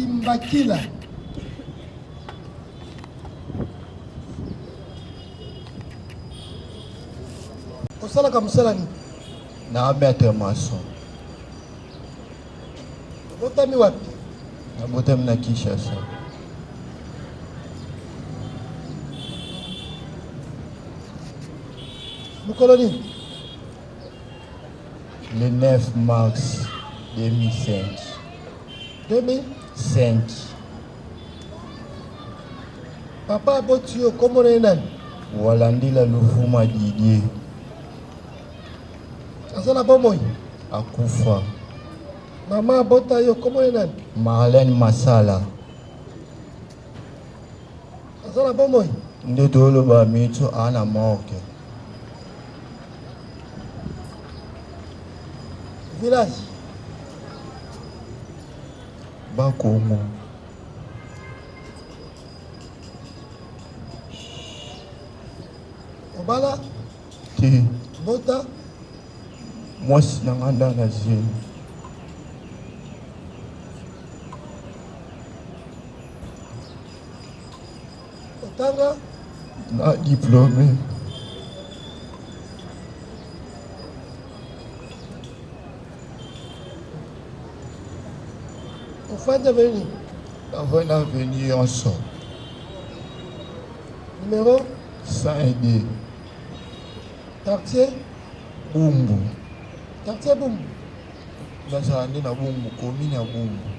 Dimbakila. Osala kamusala ni? Na abete mason. Botami wapi? Na botami na Kinshasa. Mukoloni? Le 9 mars 2005. 2005. Papa aboti yo komo na nani? Walandila Lufuma Didier. Asala bomoi? Akufa. Mama abota yo komo na nani? Marlène Masala. Asala bomoi? Ndeto oloba mitu ana morgue. Village? Bakongo. Obala? Ti. Bota? Mwasi nanganda na zeli. Otanga? Na diplômé. Ofanda veni? Avant na venir ensemble. Numéro? 102. Quartier? Bumbu. Quartier Bumbu? Nazali na Bumbu, commune ya Bumbu.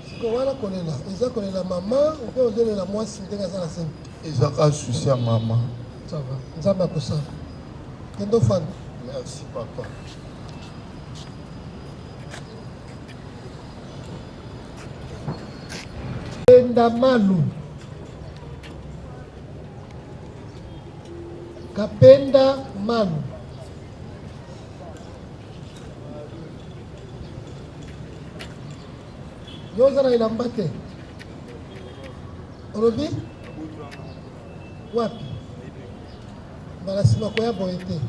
Siko wana kolela, eza kolela mama, upe ozelela mwasi mtenga za na sema. Eza ka souci ya mama. Ça va, nzambe akosala. Kendo fanda. Merci papa. Kapenda Malu. Kapenda Malu. Yoza na ilambate. Orobi? Wapi? Balasima kwa boete.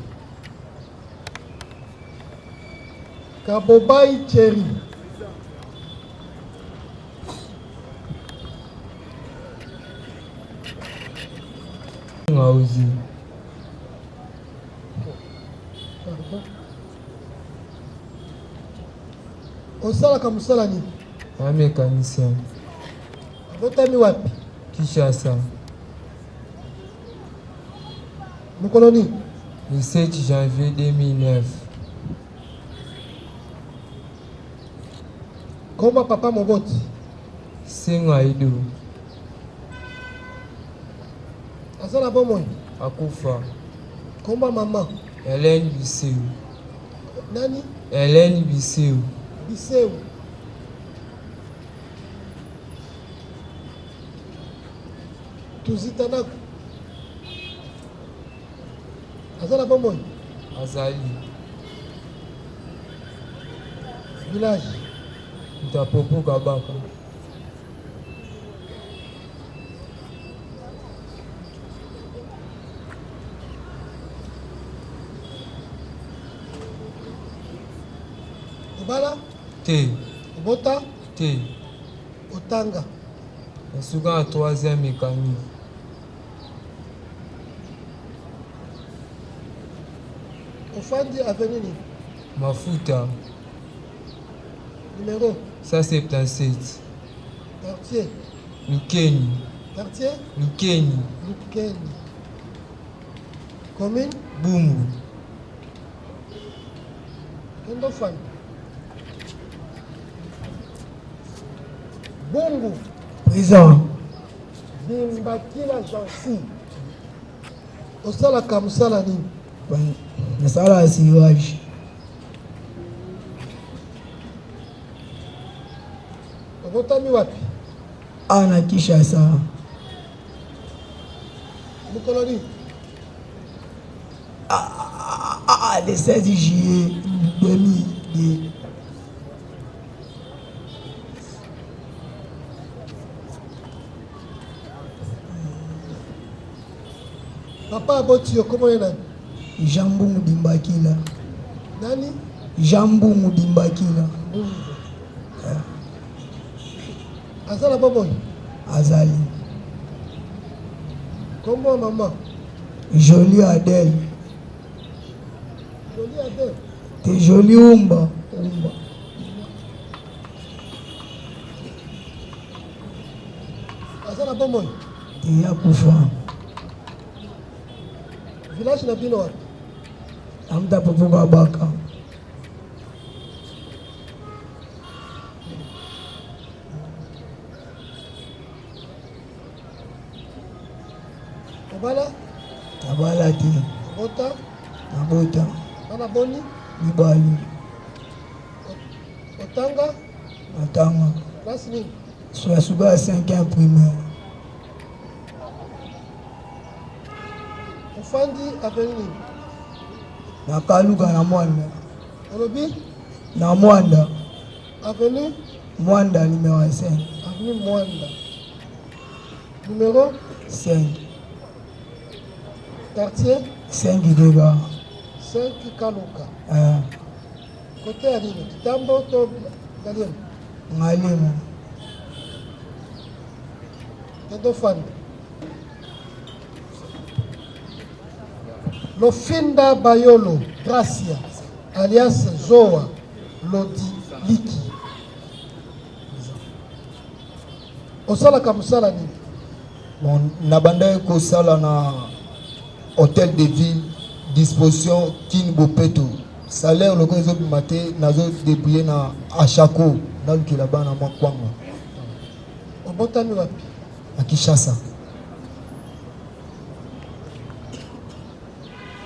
Kabobai Cherry. Ngauzi. Osala kamusala ni? Un mécanicien. Botami wapi? Kinshasa. Mukoloni? Le 7 janvier 2009. Komba papa Moboti? Sengaido. Asala bomoi? Akufa. Komba mama? Hélène Bisseu. Nani? Hélène Bisseu. Biseu. Tuzitanaku. Asala bomoi? Azali. Village? Ntapopo Kabaka. Obala? T. Obota? T. Otanga? Nasuka na 3e mécanique. Ofandi avenue ni? Mafuta. Numéro? 177. Quartier? Lukeni. Quartier? Lukeni. Lukeni. Commune? Bumbu. Kendo fandi? Bumbu? Présent. Dimbakila Jansi. Osala kamusala nini? Nasala assurage. Obotami wapi? Ana Kinshasa. Mukoloni? Le 16 juillet 2002. Papa aboti yo komo ye nani? Jambungu Dimbakila. Nani? Jambu Mudimbakila. Mbungu. Azala boboy. Azali. Kombo maman. Jolie Adèle. Jolie Adèle. T'es jolie Umba. Umba. Azala boboy. T'es Yakufa. Village na bino wapi? Amta Popoka Baka. Obala? Abala te. Bota? Nabota. Bana boni? Mibali. Otanga? Atanga. Classe nini? Suka 5e primaire. Ofandi avenue nini? Nakaluka na Mwanda. Olobi? Na Mwanda. Avenue? Mwanda numéro 5. Avenue Mwanda. Numéro? 5. Quartier? 5 Gega. 5 Kaluka. Côté ya nini? Kitambo to Galiemu? Ngalimu. Tendo fanda. Lofinda Bayolo Gracia alias Zoa Lodi Liki. Osalaka musala nini? Bon, nabanda kosala na hôtel de ville disposition King Bopeto. Salaire loko ezobima te nazo débrouiller na Achako nalukela bana mwa kwanga Obotami wapi? à Kinshasa.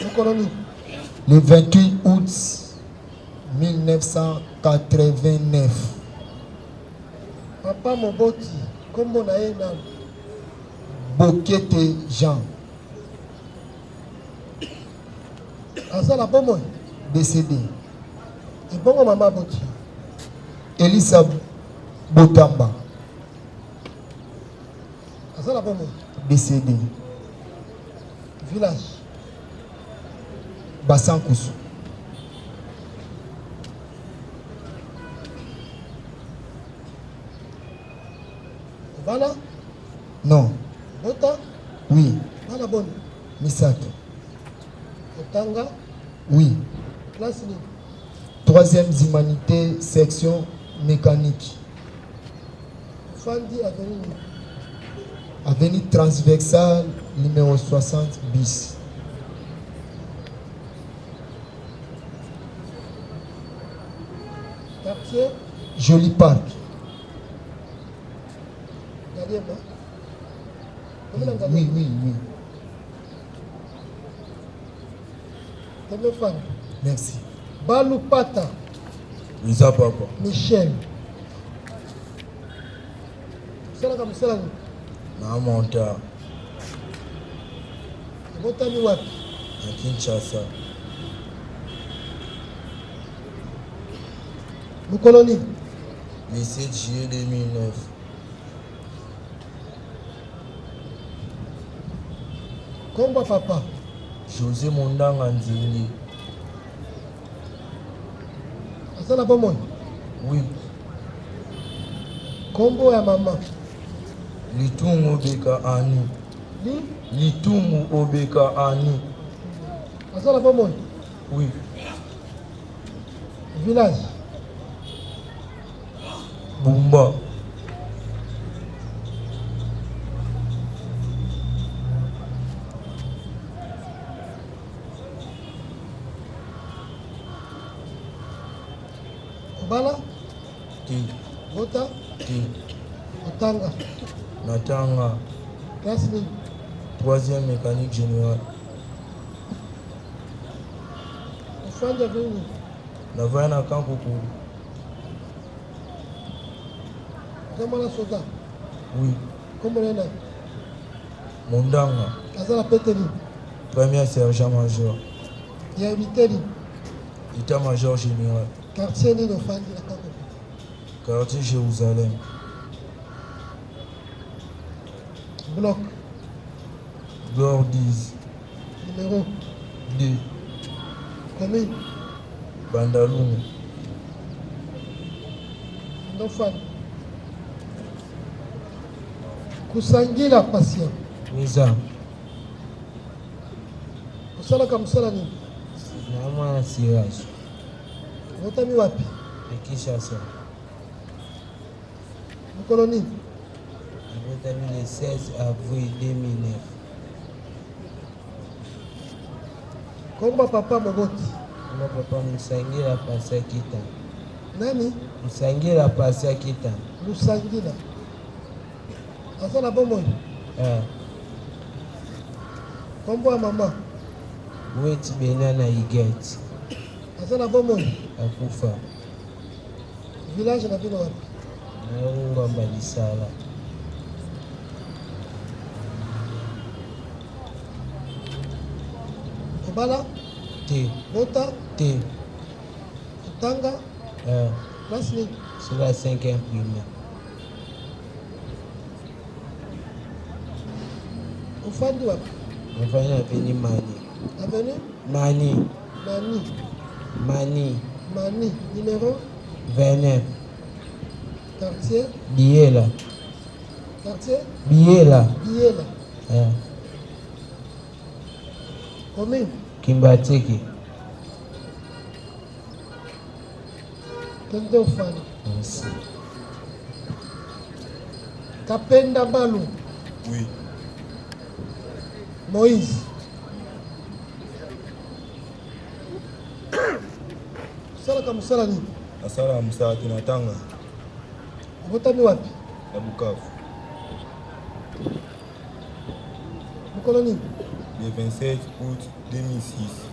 Mokolo nini? Le 28 août 1989. Papa Moboti, kombo na ye nani? Bokete Jean, Azala bomoi? décédé. Ebongo mama Boti? Elisa Botamba, Azala bomoi? décédé. Village? Bassankousou, Bana? non, Bota? oui. Bana boni? Misato, Otanga? oui. Classe nini? 3e humanité, section mécanique. Fandi avenue nini? Avenue transversale numéro 60 bis. Quartier? Joli Parc. Galiema? Oui, oui, oui. Tendo fanda. Merci. Balupata Nza papa. Michel. Salaka musala nini? Na monta Obotami wapi? na Kinshasa. Mokolo nini? Le 7 juillet 2009. Kombo papa? José Mondanga Nzenge. Azala bomoi? Oui. Kombo ya mama? Litungu Obeka Ani. Li? Litungu Obeka Ani. Azala bomoi? Oui. Village? Bumba. Obala? Ti. Bota? Ti. Otanga? Natanga. Classe nini? 3e mécanique générale. Ofandi avenue nini? Navaya na Kankoko. Zamana soda? Oui. Kombo na ye nani? Mondanga. Azala pete nini? Premier sergent major. Ya habité nini? État-major général. Quartier nini ofandi na Kankoko? Quartier Jérusalem. Bloc? Bord 10. Numéro? 2. Commune? Bandalungu. ndofani kusangila patient Miza. osalaka mosala nini Na mwana Siraj. obotami wapi Kinshasa. mokolo nini Nabotami le 16 avril 2009. komba papa moboti Kama papa Musangira Pasa Kita. nani Musangira Pasa Kita. lusangila aza na bomoi kombo ya mama Weti Benana Iget. aza na bomoi Akufa. village na bino wapi Na Ngomba Lisala. obala Te. bota Te. otanga place nini Sur la 5e primaire. ofandi wapi Nafanya aveni Mani. avenu Mani. nani Mani. mani numéro 29. quartier Biela. quartier Biela. biela Eh. commune Kimbatiki. kende ofandi Merci. kapenda balu Oui. moïse osalaka mosala nini Asala mosala te na tanga obotami wapi na Bukavu. mokolo nini Le 27 août 2006.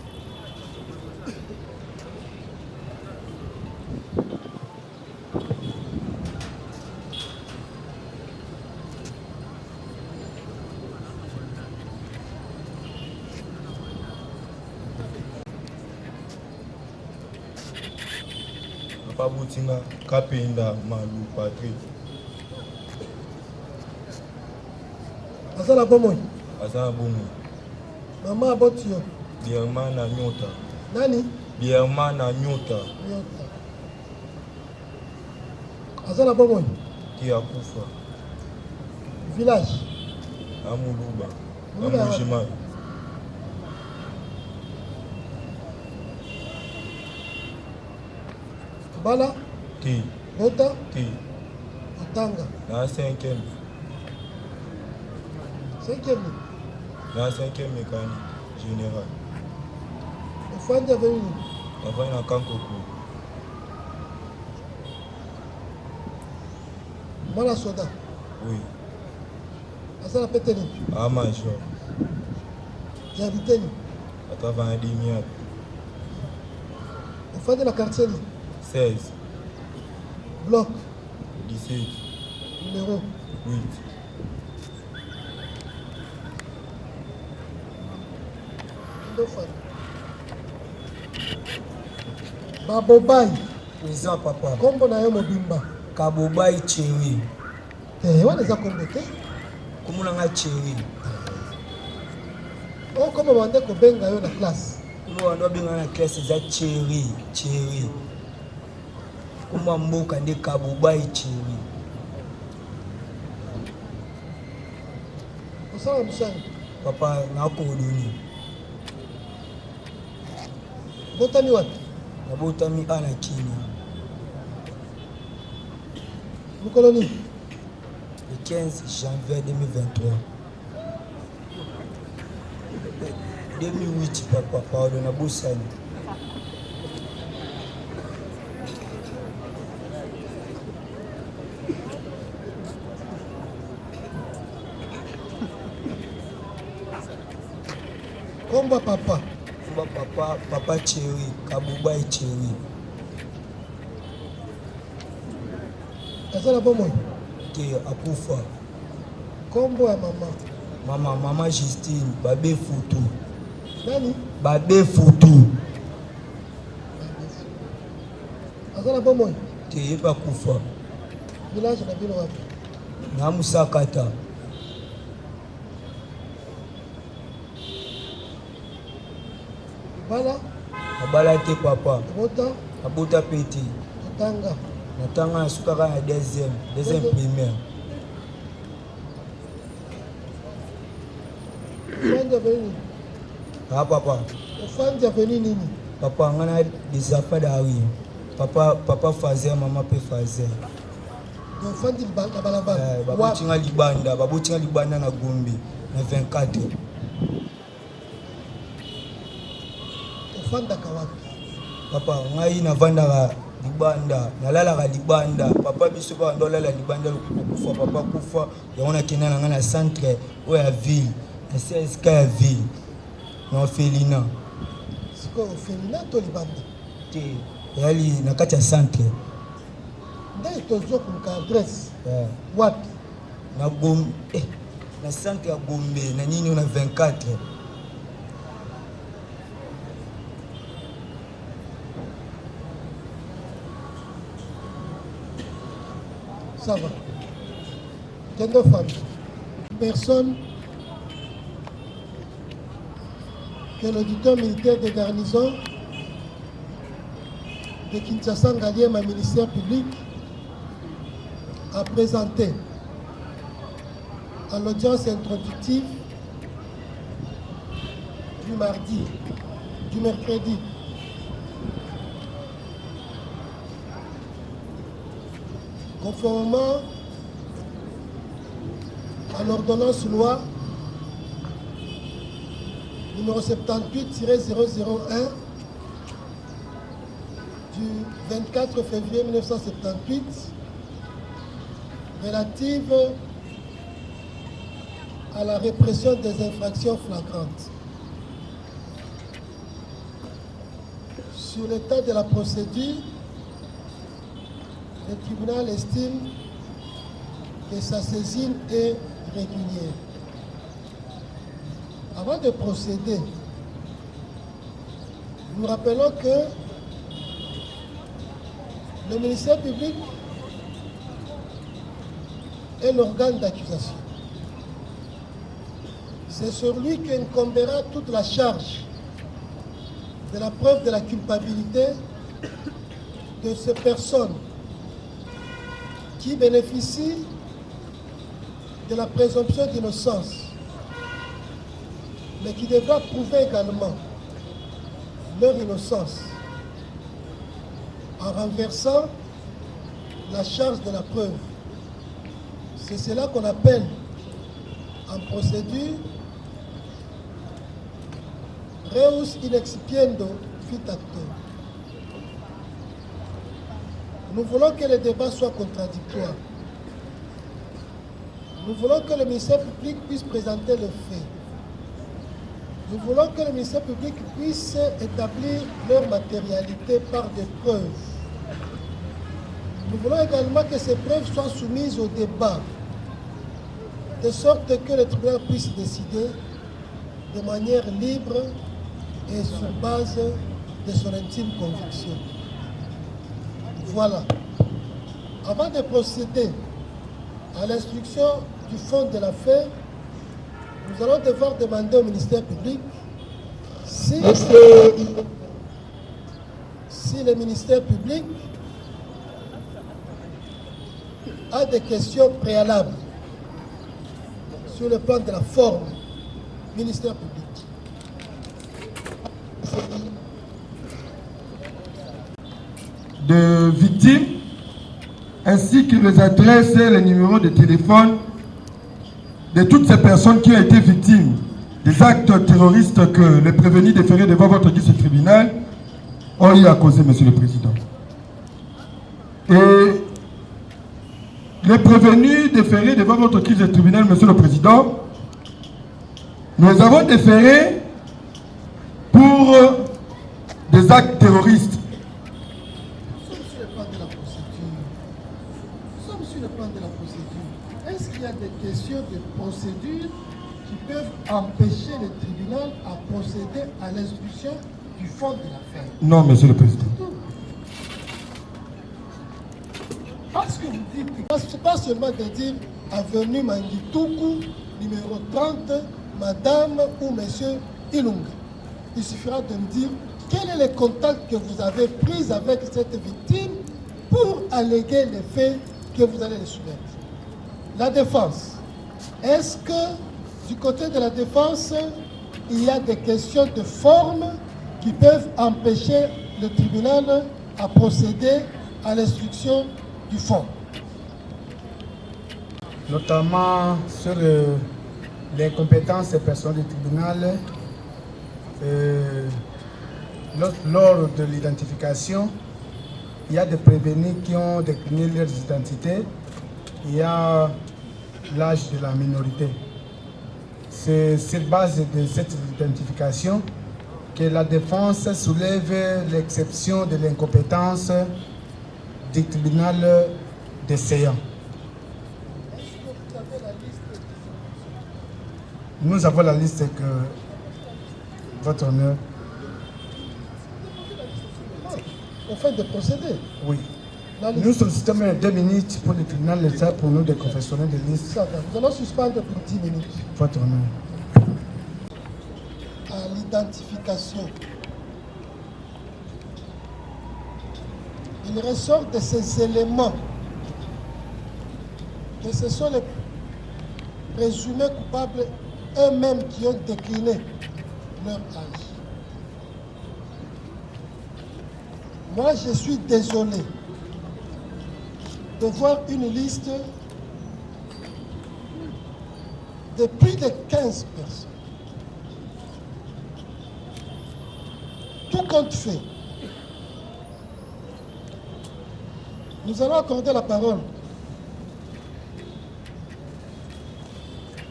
Papa Boutinga Kapenda Malu Patrick. aza na bomoi Aza na bomo. mama aboti yo Bierman na Nyota. nani Bierman na Nyota. nyota aza na bomoi Ki akufa. village Amuluba. Muluba. Amujima. bala Ti. bota Ti. otanga Na 5e. 5e Na 5e mécanique général. ofandi avenu nini Nafanya na Kankoko. mwana soda Oui. aza na pete nini A major. habite nini Atavana dimiap. ofandi na quartier nini 16. bloc 17. numéro 8. ndofandi babobai Eza papa. kombo na yo mobimba Kabobai Chéri. wana eza kombo te Komona nga Chéri. oyo kombo bande kobenga yo na classe Komona wando abenga na classe eza Chéri. Chéri. Komona mboka nde Kabobai Chéri. osala mosani Papa nakodoni. botami wapi Nabotami ana kini. mokolo nini Le 15 janvier 2023. 2008 papa, pardon, na Bosani. kombo papa Papa Chéri, Kabobai Chéri. aza na bomoi Te akufa. kombo ya mama Mama Justine, babe Futu. nani Babe Futu. aza na bomoi Te yeba kufa. village na bino wapi Na Musakata. bala abala te papa Bota, abota pe te Tanga. natanga nasuka kaka na deuxième primaire. Ufandi aveni. Ah papa Ufandi aveni nini? papa nga na des affaires d'ari papa faisait maman pe faisait Ufandi na balabala. babotinga libanda na Gombe na 24. Ufandaka wapi? Papa ngai navandaka libanda nalalaka libanda papa biso pa ndolala libanda kufa papa kufa yango nakenda na ngai na centre oyo ya ville na CSK ya ville na Felina Siko Felina to libanda. te yali na kati ya centre Ndai tozo kuka adresse. Wapi? na Gombe na centre ya Gombe na nini na 24. Ça va. Quelle femme? Personne que l'auditeur militaire de garnison de Kinshasa Ngaliem à ministère public a présenté à l'audience introductive du mercredi conformément à l'ordonnance loi numéro 78-001 du 24 février 1978 relative à la répression des infractions flagrantes. Sur l'état de la procédure, le tribunal estime que sa saisine est régulière. Avant de procéder, nous rappelons que le ministère public est l'organe d'accusation. C'est sur lui qu'incombera toute la charge de la preuve de la culpabilité de ces personnes qui bénéficient de la présomption d'innocence, mais qui devra prouver également leur innocence en renversant la charge de la preuve. C'est cela qu'on appelle en procédure reus in excipiendo fit acto. Nous voulons que le débat soit contradictoire. Nous voulons que le ministère public puisse présenter le fait. Nous voulons que le ministère public puisse établir leur matérialité par des preuves. Nous voulons également que ces preuves soient soumises au débat, de sorte que le tribunal puisse décider de manière libre et sur base de son intime conviction. Voilà. Avant de procéder à l'instruction du fond de l'affaire, nous allons devoir demander au ministère public si le ministère public a des questions préalables sur le plan de la forme. Ministère public. De victimes, ainsi que les adresses et les numéros de téléphone de toutes ces personnes qui ont été victimes des actes terroristes que les prévenus déférés devant votre guichet tribunal ont eu à causer, Monsieur le Président. Et les prévenus déférés devant votre guichet tribunal, Monsieur le Président, nous avons déféré pour des actes terroristes. Est-ce qu'il y a des questions de procédure qui peuvent empêcher le tribunal à procéder à l'instruction du fond de l'affaire? Non, Monsieur le Président. Parce que vous dites, c'est pas seulement de dire avenue Mangituku, numéro 30, Madame ou Monsieur Ilunga. Il suffira de me dire quel est le contact que vous avez pris avec cette victime pour alléguer les faits que vous allez les soumettre? La défense. Est-ce que du côté de la défense, il y a des questions de forme qui peuvent empêcher le tribunal à procéder à l'instruction du fond? Notamment sur les compétences des personnes du tribunal, lors de l'identification, il y a des prévenus qui ont décliné leurs identités. Il y a l'âge de la minorité. C'est sur base de cette identification que la défense soulève l'exception de l'incompétence du tribunal décéant. Nous avons la liste que votre honneur. Au fait de procéder. Oui. Nous sollicitons 2 minutes pour le tribunal l'État pour nous de confectionner des listes. Ça va. Nous allons suspendre pour 10 minutes. Votre honneur. À l'identification. Il ressort de ces éléments que ce sont les présumés coupables eux-mêmes qui ont décliné leur âge. Moi, je suis désolé de voir une liste de plus de 15 personnes. Tout compte fait. Nous allons accorder la parole.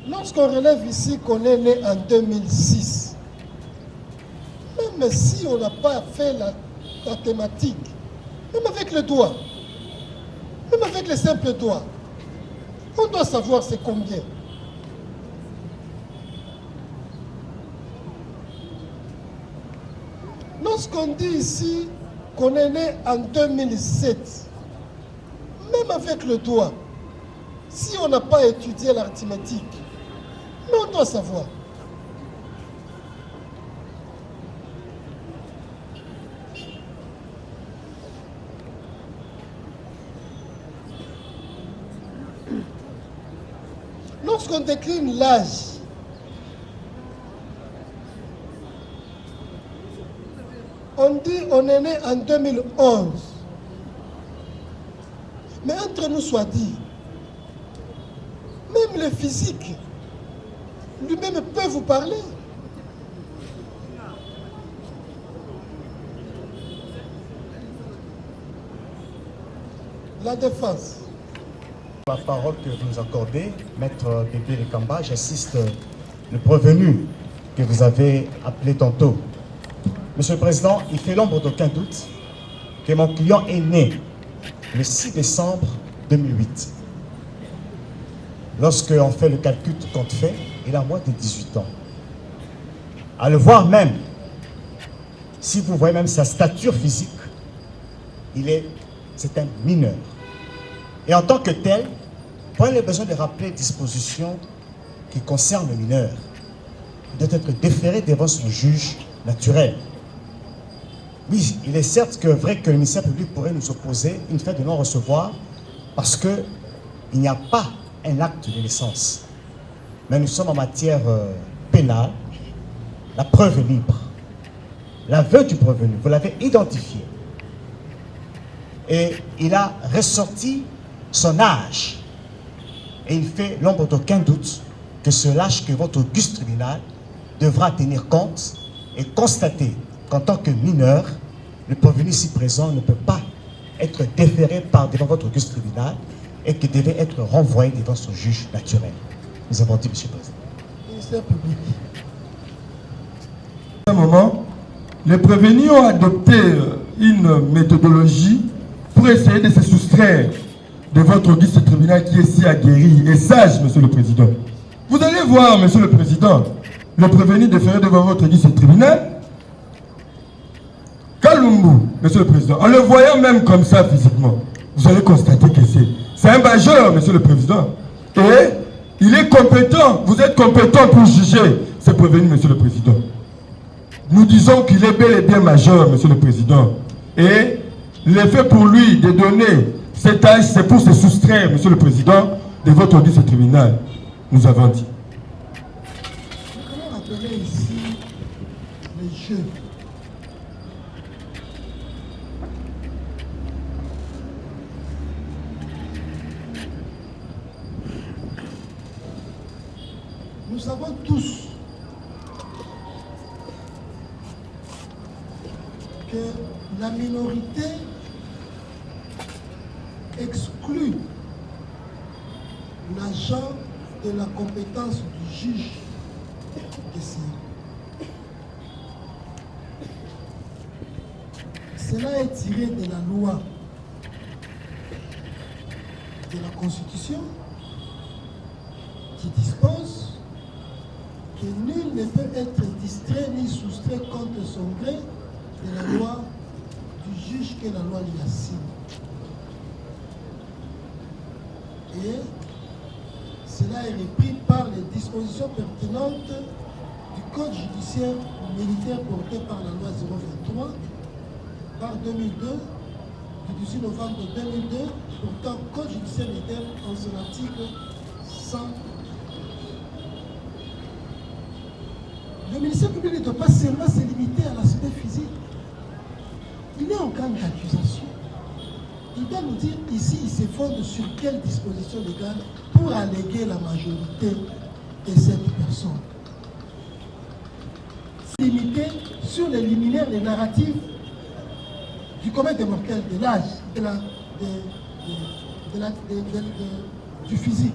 Lorsqu'on relève ici qu'on est né en 2006, même si on n'a pas fait la thématique, même avec le doigt, même avec les simples doigts, on doit savoir c'est combien. Lorsqu'on dit ici qu'on est né en 2007, même avec le doigt, si on n'a pas étudié l'arithmétique, mais on doit savoir. Lorsqu'on décline l'âge, on dit on est né en 2011. Mais entre nous soit dit, même le physique, lui-même peut vous parler. La défense. La parole que vous nous accordez, Maître Bébé Kamba, j'assiste le prévenu que vous avez appelé tantôt. Monsieur le Président, il fait l'ombre d'aucun doute que mon client est né le 6 décembre 2008. Lorsqu'on fait le calcul tout compte fait, il a moins de 18 ans. À le voir même, si vous voyez même sa stature physique, c'est un mineur. Et en tant que tel, point le besoin de rappeler les dispositions qui concernent le mineur. Il doit être déféré devant son juge naturel. Oui, il est certes vrai que le ministère public pourrait nous opposer une fait de non-recevoir parce qu'il n'y a pas un acte de naissance. Mais nous sommes en matière pénale, la preuve est libre. L'aveu du prévenu, vous l'avez identifié. Et il a ressorti son âge. Et il fait l'ombre d'aucun doute que ce âge que votre auguste tribunal devra tenir compte et constater qu'en tant que mineur, le prévenu ici présent ne peut pas être déféré devant votre auguste tribunal et qu'il devait être renvoyé devant son juge naturel. Nous avons dit, Monsieur le Président. Ministère public. À un moment, les prévenus ont adopté une méthodologie pour essayer de se soustraire de votre auguste tribunal qui est si aguerri et sage, Monsieur le Président. Vous allez voir, Monsieur le Président, le prévenu déféré devant votre auguste tribunal, Kalumbu, Monsieur le Président, en le voyant même comme ça physiquement, vous allez constater que c'est un majeur, Monsieur le Président. Et il est compétent, vous êtes compétent pour juger ce prévenu, Monsieur le Président. nous disons qu'il est bel et bien majeur, Monsieur le Président. Et l'effet pour lui de donner cet âge, c'est pour se soustraire, Monsieur le Président, de votre audience tribunal. Nous avons dit. Je voudrais rappeler ici les jeux. Nous savons tous que la minorité exclut l'agent de la compétence du juge de série. Cela est tiré de la loi, de la Constitution, qui dispose que nul ne peut être distrait ni soustrait contre son gré de la loi du juge que la loi lui assigne. Et cela est repris par les dispositions pertinentes du Code judiciaire militaire porté par la loi 023 par 2002 du 18 novembre 2002 portant Code judiciaire militaire en son article 100. Le ministère public ne doit pas seulement se limiter à l'aspect physique. Il est en cas d'accusation. Il doit nous dire ici, il se fonde sur quelle disposition légale pour alléguer la majorité de cette personne. Limiter sur les liminaires, les narratifs du commun des mortels, de l'âge, du physique.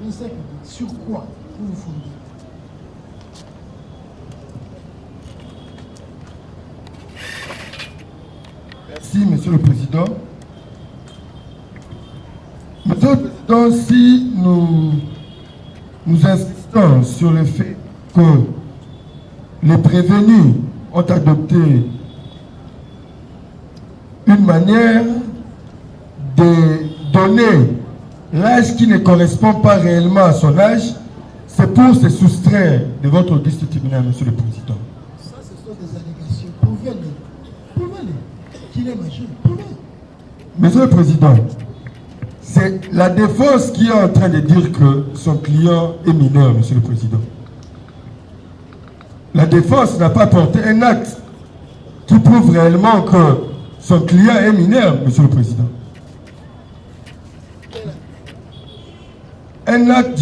Je ne sais pas sur quoi vous vous fondez. Merci, Monsieur le Président. Monsieur le Président, si nous insistons sur le fait que les prévenus ont adopté une manière de donner l'âge qui ne correspond pas réellement à son âge, c'est pour se soustraire de votre audience tribunal, Monsieur le Président. Ça, ce sont des allégations. Prouvez-les. Prouvez-les. Qu'il est majeur. Prouvez. Monsieur le Président, c'est la défense qui est en train de dire que son client est mineur, Monsieur le Président. La défense n'a pas porté un acte qui prouve réellement que son client est mineur, Monsieur le Président. Un acte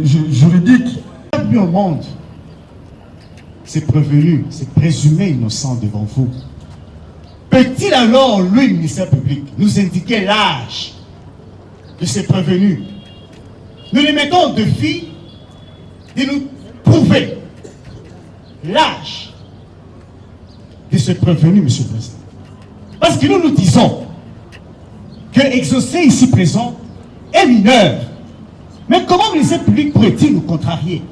juridique. Bienvenue au monde. C'est prévenu, c'est présumé innocent devant vous. Peut-il alors, lui, le ministère public, nous indiquer l'âge de ces prévenus? Nous les mettons au défi de nous prouver l'âge de ce prévenu, Monsieur le Président. Parce que nous disons que exaucé ici présent est mineur. Mais comment le ministère public pourrait-il nous contrarier?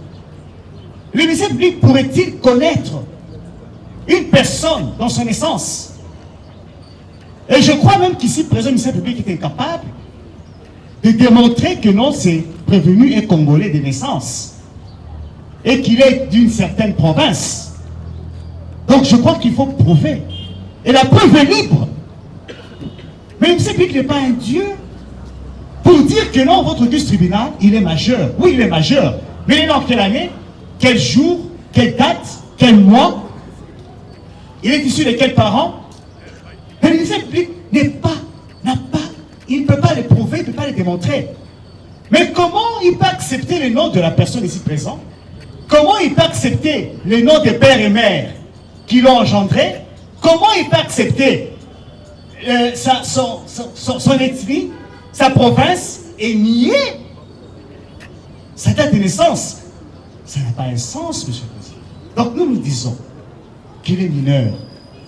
Le ministère public pourrait-il connaître une personne dans son essence? Et je crois même qu'ici présent, le ministère public est incapable de démontrer que non, c'est prévenu et congolais de naissance et qu'il est d'une certaine province. Donc je crois qu'il faut prouver. Et la preuve est libre. Mais le ministère public n'est pas un dieu pour dire que non, votre audience tribunal, il est majeur. Oui, il est majeur. Mais il est dans quelle année, quel jour, quelle date, quel mois? Il est issu de quels parents? Mais le ministère public il ne peut pas le prouver, il ne peut pas le démontrer. Mais comment il peut accepter le nom de la personne ici présente? Comment il peut accepter les noms des pères et mères qui l'ont engendré? Comment il peut accepter son ethnie, sa province, et nier sa date de naissance? Ça n'a pas un sens, Monsieur le Président. Donc nous disons qu'il est mineur,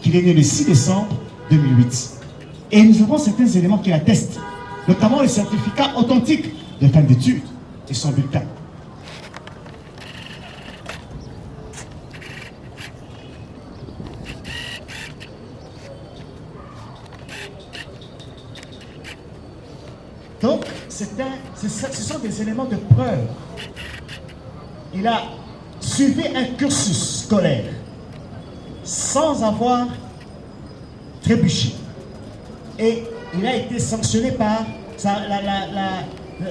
qu'il est né le 6 décembre 2008. Et nous avons certains éléments qui l'attestent, notamment le certificat authentique de fin d'études et son bulletin. Donc, ce sont des éléments de preuve. Il a suivi un cursus scolaire sans avoir trébuché. Et il a été sanctionné par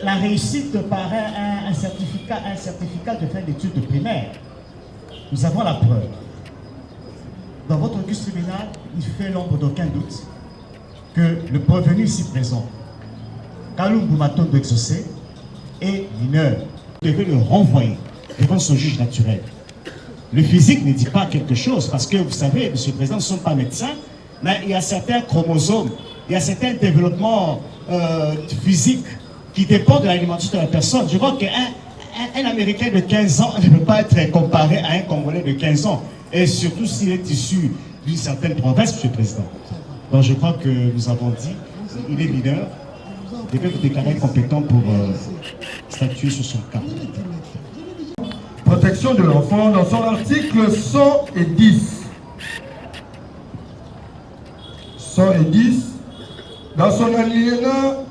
la réussite par un certificat de fin d'études de primaire. Nous avons la preuve. Dans votre auguste tribunal, il fait l'ombre d'aucun doute que le prévenu ici présent, Kaloum Boumaton d'Exaucé, est mineur. Vous devez le renvoyer devant son juge naturel. Le physique ne dit pas quelque chose parce que vous savez, Monsieur le Président, ne sont pas médecins, mais il y a certains chromosomes, il y a certains développements physiques qui dépendent de l'alimentation de la personne. Je crois qu'un Américain de 15 ans ne peut pas être comparé à un Congolais de 15 ans, et surtout s'il est issu d'une certaine province, Monsieur le Président. Donc je crois que nous avons dit, il est mineur, il devait vous déclarer compétent pour statuer sur son cas. Protection de l'enfant dans son article 110. 110, dans son alinéa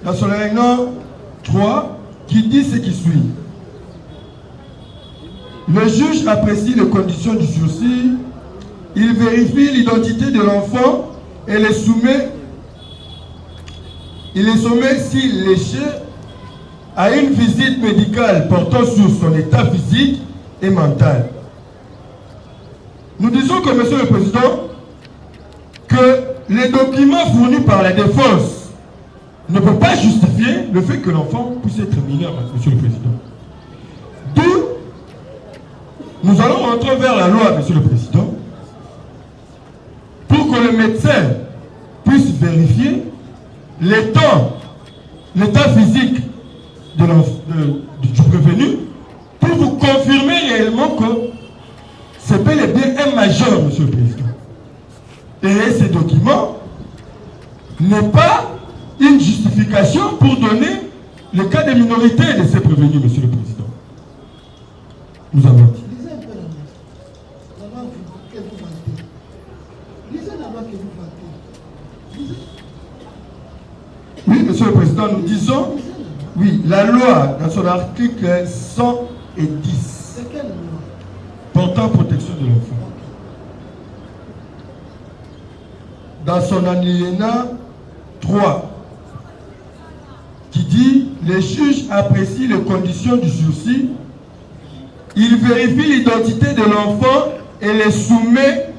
dans son alinéa 3 qui dit ce qui suit. Le juge apprécie les conditions du sursis, il vérifie l'identité de l'enfant et les soumet, s'il l'échec, à une visite médicale portant sur son état physique et mental. Nous disons que, Monsieur le Président, que les documents fournis par la défense ne peuvent pas justifier le fait que l'enfant puisse être mineur, Monsieur le Président. D'où nous allons rentrer vers la loi, Monsieur le Président, pour que le médecin puisse vérifier l'état physique du prévenu, pour vous confirmer réellement que c'est bel et bien un majeur, Monsieur le Président. Et ces documents n'est pas une justification pour donner le cas de minorité de ces prévenus, Monsieur le Président. Nous avons dit. Lisez un peu la loi que vous vantez. Lisez la loi que vous vantez. Lisez. Oui, Monsieur le Président, nous disons, oui, la loi, dans son article 110, C'est quelle loi? portant protection de l'enfant. Dans son alinéa 3, qui dit, les juges apprécient les conditions du sursis, ils vérifient l'identité de l'enfant et les soumet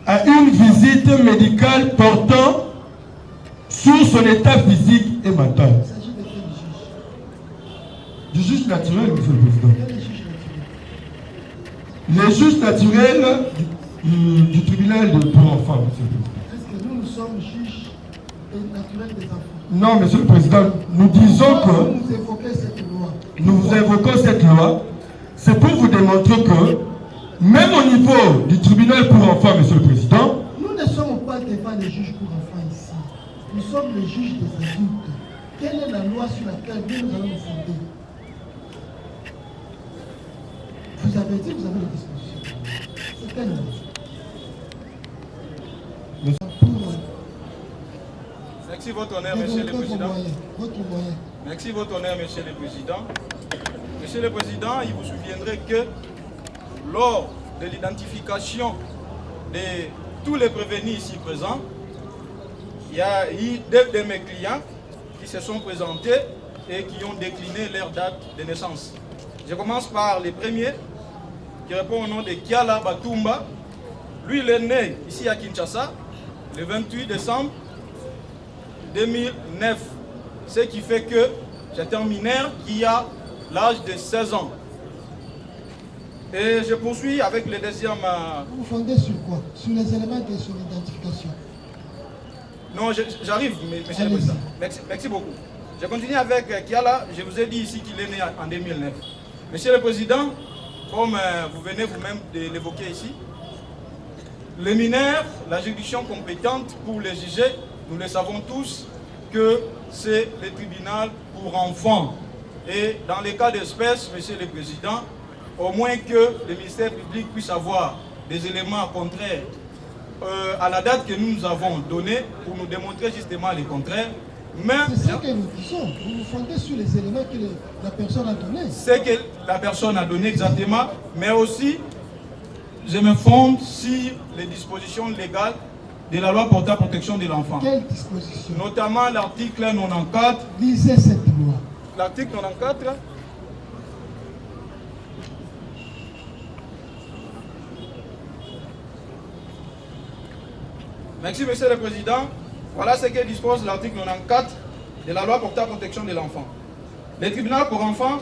à une visite médicale portant sur son état physique et mental. Il s'agit de quel juge? Du juge naturel, Monsieur le Président. Quel est Les juge naturel? juges naturels du tribunal pour enfants, Monsieur le Président. Est-ce que nous sommes juges naturels des enfants? Non, Monsieur le Président, nous disons que Vous évoquez cette loi. nous évoquons cette loi, c'est pour vous démontrer que même au niveau du tribunal pour enfants, Monsieur le Président, Nous ne sommes pas devant les juges pour enfants ici. Nous sommes les juges des adultes. Quelle est la loi sur laquelle nous allons nous fonder? Vous avez dit, vous avez les dispositions. C'est quelle loi? Merci votre honneur, Monsieur le Président. Votre moyen. Merci votre honneur, Monsieur le Président. Monsieur le Président, il vous souviendrait que lors de l'identification de tous les prévenus ici présents, il y a eu deux de mes clients qui se sont présentés et qui ont décliné leur date de naissance. Je commence par le premier qui répond au nom de Kiala Batumba. Lui, il est né ici à Kinshasa le 28 décembre 2009. Ce qui fait que c'est un mineur qui a l'âge de 16 ans. Et je poursuis avec le deuxième... Vous fondez sur quoi? Sur les éléments de son identification. Non, j'arrive, Monsieur le Président. Merci beaucoup. Je continue avec Kiala. Je vous ai dit ici qu'il est né en 2009. Monsieur le Président, comme vous venez vous-même de l'évoquer ici, les mineurs, la juridiction compétente pour les juger, nous le savons tous, que c'est le tribunal pour enfants. Et dans les cas d'espèce, Monsieur le Président, au moins que le ministère public puisse avoir des éléments contraires à la date que nous avons donnée pour nous démontrer justement le contraire. Mais c'est ce que nous disons. Vous vous fondez sur les éléments que la personne a donnés. C'est que la personne a donné exactement, mais aussi je me fonde sur les dispositions légales de la loi portant protection de l'enfant. Quelle disposition? Notamment l'article 94. Lisez cette loi. L'article 94. Merci, Monsieur le Président. Voilà ce que dispose l'article 94 de la loi portant protection de l'enfant. Le tribunal pour enfants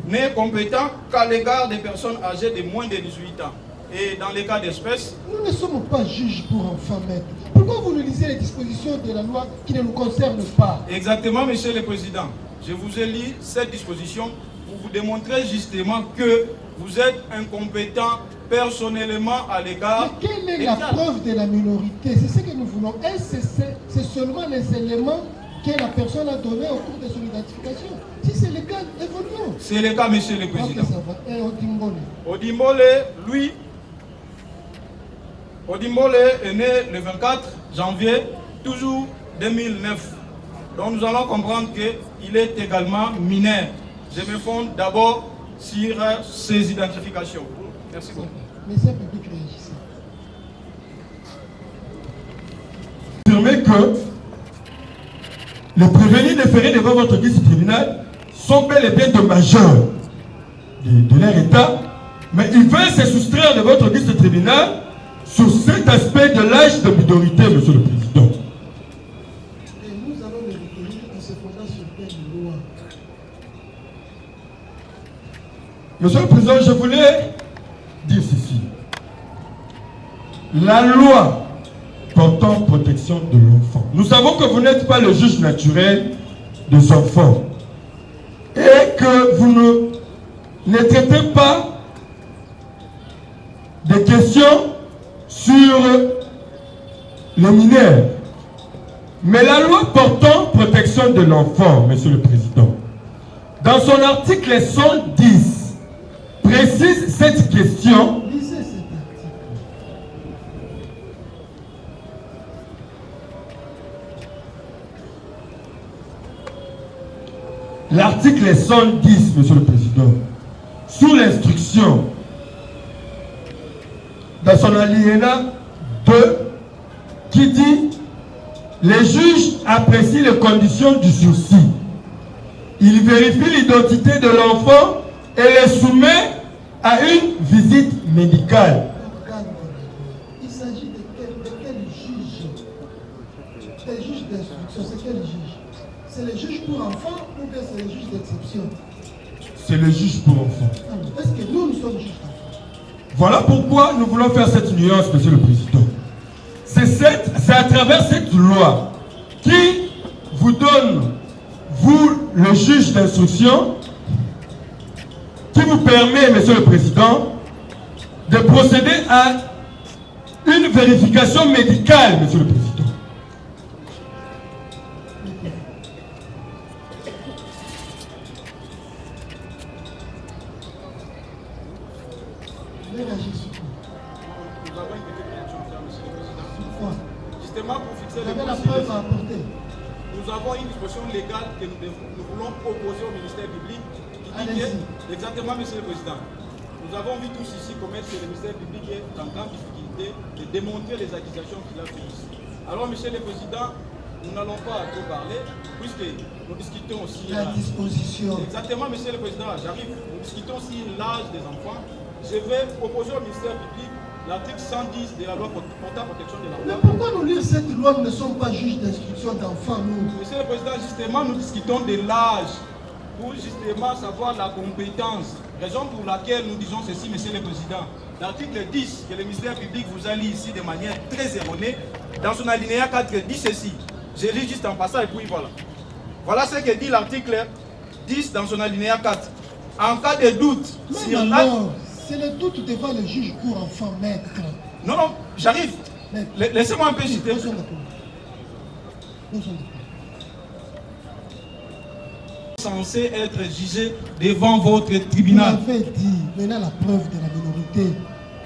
n'est compétent qu'à l'égard des personnes âgées de moins de 18 ans. Et dans les cas d'espèce... Nous ne sommes pas juges pour enfants, maître. Pourquoi vous nous lisez les dispositions de la loi qui ne nous concernent pas? Exactement, Monsieur le Président. Je vous ai lu cette disposition pour vous démontrer justement que vous êtes incompétent personnellement à l'égard... Mais quelle est la preuve de la minorité? C'est ce que nous voulons. C'est seulement les éléments que la personne a donnés au cours de son identification. Si c'est le cas, évoluons. C'est le cas, Monsieur le Président. Okay, et Odimbole? Odimbole, lui, Odimbole est né le 24 janvier, toujours 2009. Donc nous allons comprendre qu'il est également mineur. Je me fonde d'abord sur ses identifications. Merci beaucoup. Monsieur le public, réagissez. Affirmez que les prévenus déférés devant votre guichet tribunal sont bel et bien de majeurs de leur état, mais ils veulent se soustraire de votre guichet tribunal sur cet aspect de l'âge de minorité, Monsieur le Président. Et nous allons le retenir en se fondant sur quelle loi? Monsieur le Président, je voulais dire ceci. La loi portant protection de l'enfant. Nous savons que vous n'êtes pas le juge naturel des enfants et que vous ne traitez pas des questions sur les mineurs. Mais la loi portant protection de l'enfant, Monsieur le Président, dans son article 110, précise cette question. Lisez cet article. L'article 110, Monsieur le Président, sous l'instruction, dans son alinéa 2, qui dit « Les juges apprécient les conditions du sursis. Ils vérifient l'identité de l'enfant et les soumet à une visite médicale. » Il s'agit de quel juge? Des juges d'instruction, c'est quel juge? C'est le juge pour enfants ou bien c'est le juge d'exception? C'est le juge pour enfants. Est-ce que nous sommes juges d'enfants? Voilà pourquoi nous voulons faire cette nuance, Monsieur le Président. C'est à travers cette loi qui vous donne, vous, le juge d'instruction, qui vous permet, Monsieur le Président, de procéder à une vérification médicale, Monsieur le Président. Nous avons une petite réaction, Monsieur le Président. Justement, pour fixer Vous les avez la preuve à apporter. nous avons une disposition légale que nous voulons opposer au ministère public qui dit que, exactement, Monsieur le Président, nous avons vu tous ici commettre que le ministère public est en grande difficulté de démontrer les accusations qu'il a fait ici. Alors, Monsieur le Président, nous n'allons pas trop parler, puisque nous discutons aussi... La disposition. Exactement, Monsieur le Président, j'arrive. Nous discutons aussi l'âge des enfants. Je vais opposer au ministère public l'article 110 de la loi portant protection de Mais l'enfant. pourquoi nous lire cette loi? Nous ne sommes pas juges d'instruction d'enfants, nous. Monsieur le Président, justement, nous discutons de l'âge pour justement savoir la compétence. Raison pour laquelle nous disons ceci, Monsieur le Président. L'article 10 que le ministère public vous a lu ici de manière très erronée, dans son alinéa 4 dit ceci. Je lis juste en passant et puis voilà. Voilà ce que dit l'article 10 dans son alinéa 4. En cas de doute sur l'âge... C'est le doute devant le juge pour enfants, maître. Non, non, j'arrive. Laissez-moi un peu citer. Censé être jugé devant votre tribunal. Vous avez dit, maintenant la preuve de la minorité.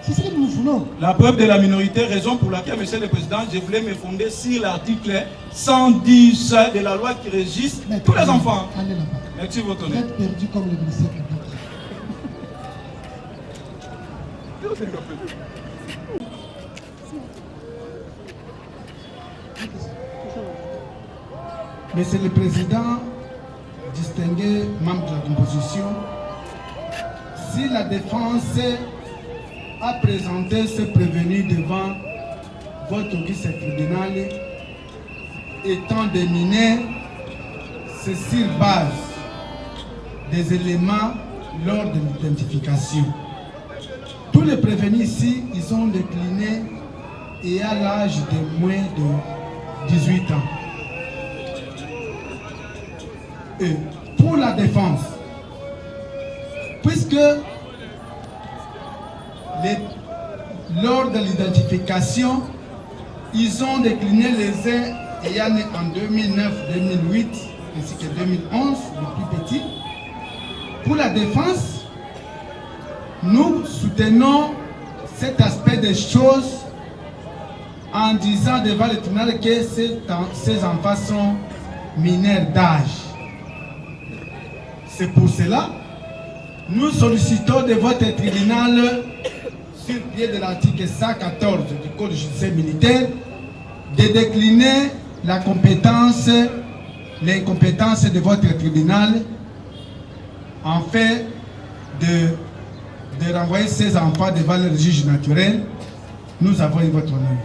C'est ce que nous voulons. La preuve de la minorité, raison pour laquelle, Monsieur le Président, je voulais me fonder sur l'article 110 de la loi qui régisse tous les enfants. Allez là-bas. Merci, votre Vous honneur. êtes perdu comme le ministère public. Monsieur le Président, distingué membre de la composition, si la défense a présenté ce prévenu devant votre auguste tribunal étant des mineurs, c'est sur base des éléments lors de l'identification. Tous les prévenus ici, ils ont décliné et à l'âge de moins de 18 ans. Et pour la défense, puisque lors de l'identification, ils ont décliné les uns ayant né en 2009, 2008 ainsi que 2011, le plus petit. Pour la défense, nous soutenons cet aspect des choses en disant devant le tribunal que ces enfants sont mineurs d'âge. C'est pour cela nous sollicitons de votre tribunal, sur pied de l'article 114 du Code judiciaire militaire, de décliner les compétences de votre tribunal en fait de renvoyer ces enfants devant le juge naturel. Nous avons eu votre honneur.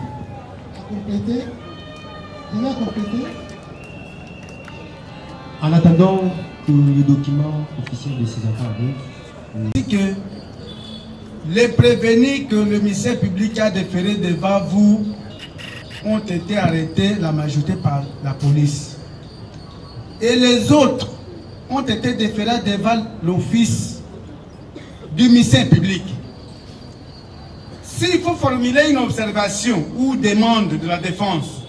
À compléter. Il va compléter. En attendant que le document officiel de ces enfants arrive, dit que les prévenus que le ministère public a déférés devant vous ont été arrêtés, la majorité par la police. Et les autres ont été déférés devant l'office du ministère public. S'il faut formuler une observation ou demande de la défense,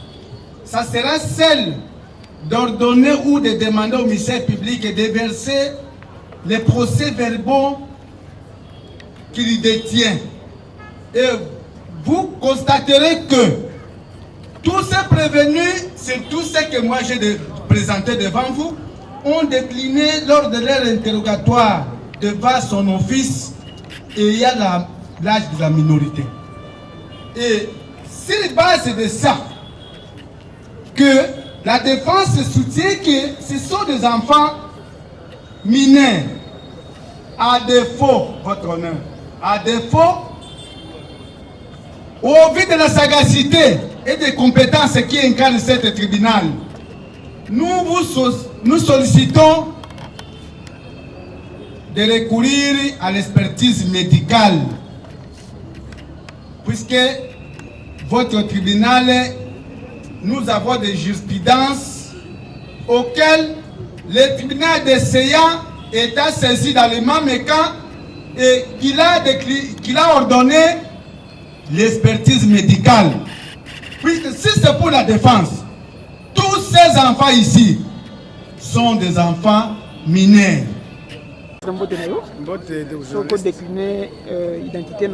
ça sera celle d'ordonner ou de demander au ministère public de verser les procès-verbaux qu'il détient. Et vous constaterez que tous ces prévenus, c'est tout ce que moi j'ai présenté devant vous, ont décliné lors de leur interrogatoire devant son office et il y a l'âge de la minorité. Et sur base de ça, que la défense soutient que ce sont des enfants mineurs. À défaut, votre honneur, à défaut, au vu de la sagacité et des compétences qui incarnent ce tribunal, nous sollicitons de recourir à l'expertise médicale, puisque votre tribunal, nous avons des jurisprudences auxquelles le tribunal d'essayant est saisi dans les mêmes cas et qu'il a ordonné l'expertise médicale. Puisque si c'est pour la défense, tous ces enfants ici sont des enfants mineurs. Décliner identité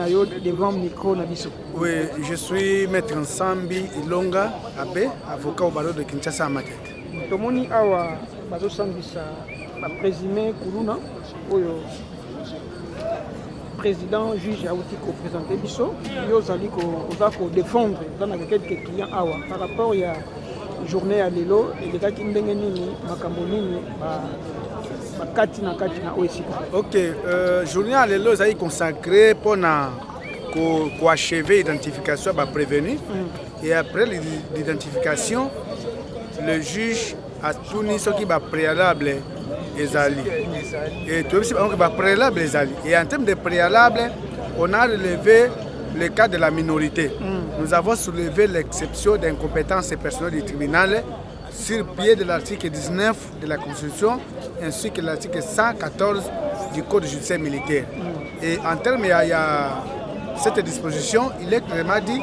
devant micro na biso. Oui, je suis maître Nsambi Ilonga Abbé, avocat au barreau de Kinshasa à Matete. Tomoni awa bazo sambisa ba présumé Kuluna oyo président juge a aussi représenté biso yo zali ko défendre dans quelques clients awa par rapport ya journée à lelo et les gars qui ndenge nini makambo nini Ok, journée à l'élo est consacrée pour achever l'identification des prévenus. Et après l'identification, le juge a tourné ce qui est préalable et préalable. Et en termes de préalable, on a relevé le cas de la minorité. Nous avons soulevé l'exception d'incompétence personnelle du tribunal sur pied de l'article 19 de la Constitution ainsi que l'article 114 du Code judiciaire militaire. Et en termes, il y a cette disposition, il est clairement dit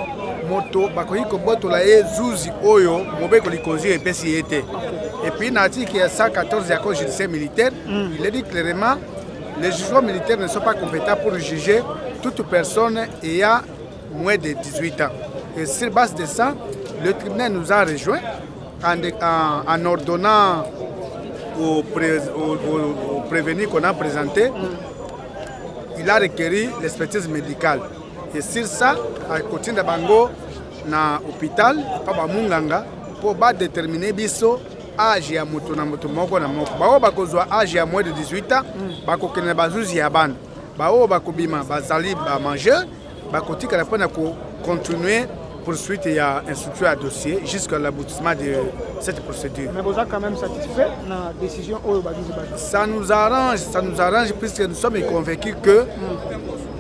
moto bakoyi koboto la zuzi oyo mobeko likozi epesi ete. Et puis l'article 114 du Code judiciaire militaire, il est dit clairement les jugements militaires ne sont pas compétents pour juger toute personne ayant moins de 18 ans. Et sur base de ça, le tribunal nous a rejoints en ordonnant au prévenu qu'on a présenté, il a requéri l'expertise médicale. Et sur ça, à côté de Bango, dans l'hôpital, Papa Munganga, pour déterminer biso âge ya moto na moto moko na moko. Bao bakozwa âge ya moins de 18 ans, bakokene bazuzi ya bana. Bao bakobima bazali ba manger, bakotika la pena ko continuer poursuite et instruction à dossier jusqu'à l'aboutissement de cette procédure. Mais vous êtes quand même satisfait de la décision au Ça nous arrange puisque nous sommes convaincus que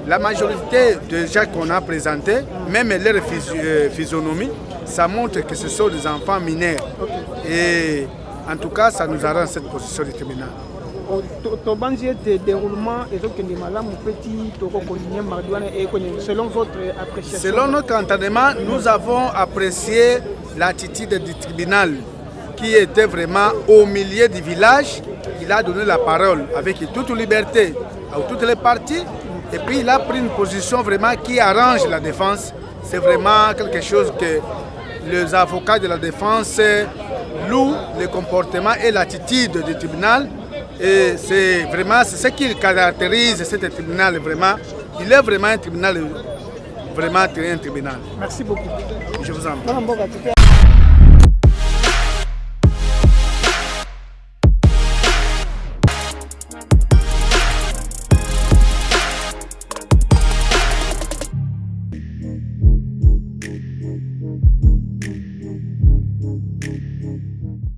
la majorité des gens qu'on a présentés, même leur physionomie, ça montre que ce sont des enfants mineurs. Et en tout cas, ça nous arrange cette position du tribunal. Selon votre appréciation? Selon notre entendement, nous avons apprécié l'attitude du tribunal qui était vraiment au milieu du village. Il a donné la parole avec toute liberté à toutes les parties et puis il a pris une position vraiment qui arrange la défense. C'est vraiment quelque chose que les avocats de la défense louent, le comportement et l'attitude du tribunal. Et c'est vraiment ce qui caractérise ce tribunal vraiment. Il est vraiment un tribunal, vraiment un tribunal. Merci beaucoup. Je vous en prie.